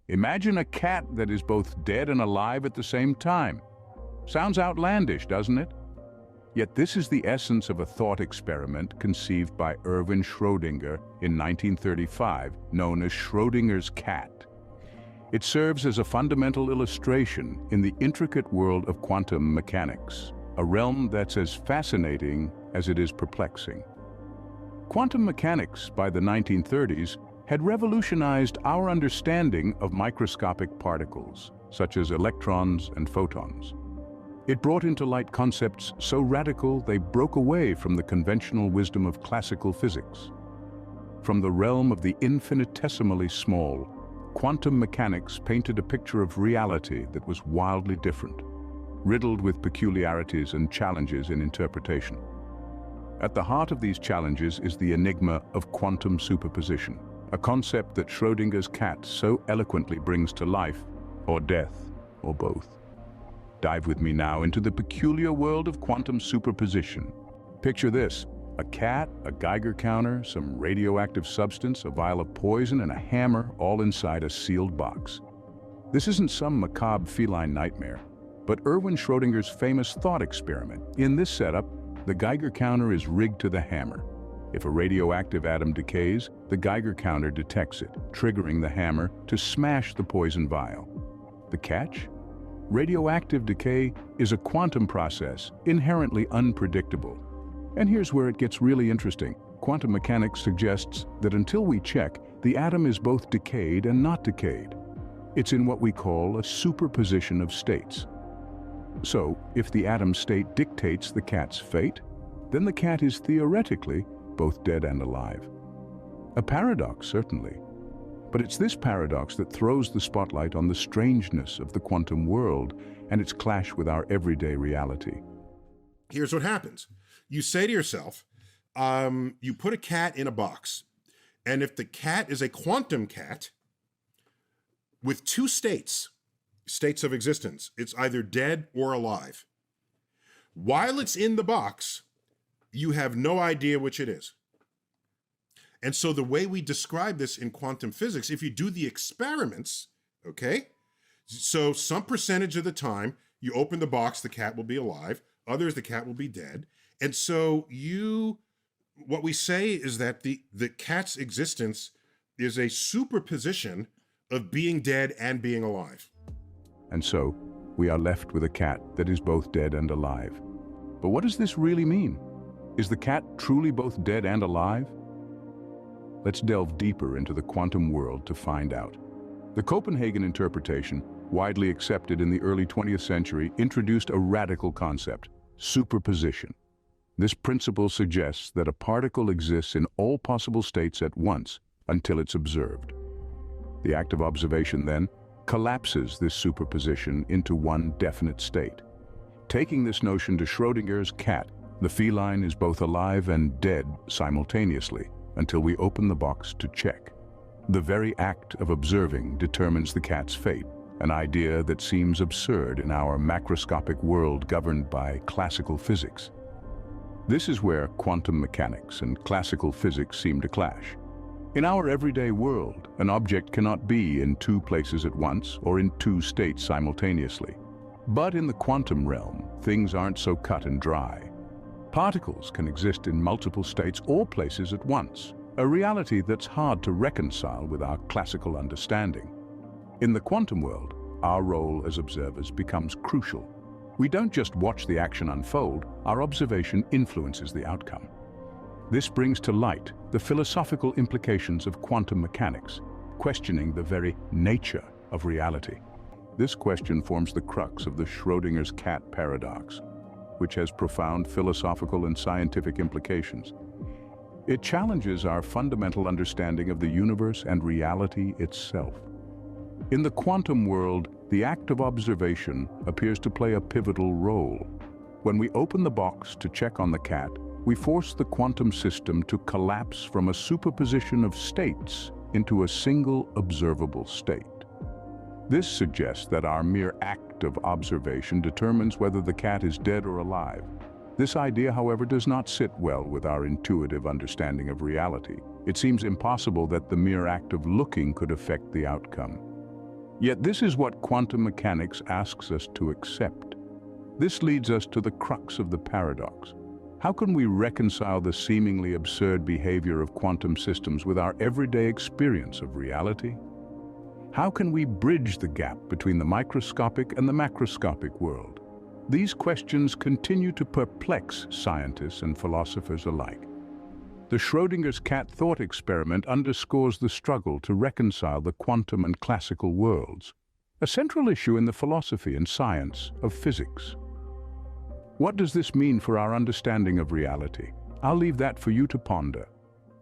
Imagine a cat that is both dead and alive at the same time. Sounds outlandish, doesn't it? Yet this is the essence of a thought experiment conceived by Erwin Schrödinger in 1935, known as Schrödinger's cat. It serves as a fundamental illustration in the intricate world of quantum mechanics, a realm that's as fascinating as it is perplexing. Quantum mechanics, by the 1930s, had revolutionized our understanding of microscopic particles, such as electrons and photons. It brought into light concepts so radical they broke away from the conventional wisdom of classical physics. From the realm of the infinitesimally small, quantum mechanics painted a picture of reality that was wildly different, riddled with peculiarities and challenges in interpretation. At the heart of these challenges is the enigma of quantum superposition, a concept that Schrödinger's cat so eloquently brings to life, or death, or both. Dive with me now into the peculiar world of quantum superposition. Picture this: a cat, a Geiger counter, some radioactive substance, a vial of poison, and a hammer, all inside a sealed box. This isn't some macabre feline nightmare, but Erwin Schrödinger's famous thought experiment. In this setup, the Geiger counter is rigged to the hammer. If a radioactive atom decays, the Geiger counter detects it, triggering the hammer to smash the poison vial. The catch? Radioactive decay is a quantum process, inherently unpredictable. And here's where it gets really interesting. Quantum mechanics suggests that until we check, the atom is both decayed and not decayed. It's in what we call a superposition of states. So, if the atom state dictates the cat's fate, then the cat is theoretically both dead and alive. A paradox, certainly. But it's this paradox that throws the spotlight on the strangeness of the quantum world and its clash with our everyday reality. Here's what happens. You say to yourself, you put a cat in a box, and if the cat is a quantum cat with two states of existence, it's either dead or alive. While it's in the box, you have no idea which it is. And so the way we describe this in quantum physics, if you do the experiments, okay, so some percentage of the time you open the box, the cat will be alive, others, the cat will be dead. And so what we say is that the cat's existence is a superposition of being dead and being alive. And so, we are left with a cat that is both dead and alive. But what does this really mean? Is the cat truly both dead and alive? Let's delve deeper into the quantum world to find out. The Copenhagen interpretation, widely accepted in the early 20th century, introduced a radical concept: superposition. This principle suggests that a particle exists in all possible states at once until it's observed. The act of observation, then, collapses this superposition into one definite state. Taking this notion to Schrödinger's cat, the feline is both alive and dead simultaneously until we open the box to check. The very act of observing determines the cat's fate, an idea that seems absurd in our macroscopic world governed by classical physics. This is where quantum mechanics and classical physics seem to clash. In our everyday world, an object cannot be in two places at once or in two states simultaneously. But in the quantum realm, things aren't so cut and dry. Particles can exist in multiple states or places at once, a reality that's hard to reconcile with our classical understanding. In the quantum world, our role as observers becomes crucial. We don't just watch the action unfold, our observation influences the outcome. This brings to light the philosophical implications of quantum mechanics, questioning the very nature of reality. This question forms the crux of the Schrödinger's cat paradox, which has profound philosophical and scientific implications. It challenges our fundamental understanding of the universe and reality itself. In the quantum world, the act of observation appears to play a pivotal role. When we open the box to check on the cat, we force the quantum system to collapse from a superposition of states into a single observable state. This suggests that our mere act of observation determines whether the cat is dead or alive. This idea, however, does not sit well with our intuitive understanding of reality. It seems impossible that the mere act of looking could affect the outcome. Yet this is what quantum mechanics asks us to accept. This leads us to the crux of the paradox. How can we reconcile the seemingly absurd behavior of quantum systems with our everyday experience of reality? How can we bridge the gap between the microscopic and the macroscopic world? These questions continue to perplex scientists and philosophers alike. The Schrödinger's cat thought experiment underscores the struggle to reconcile the quantum and classical worlds, a central issue in the philosophy and science of physics. What does this mean for our understanding of reality? I'll leave that for you to ponder.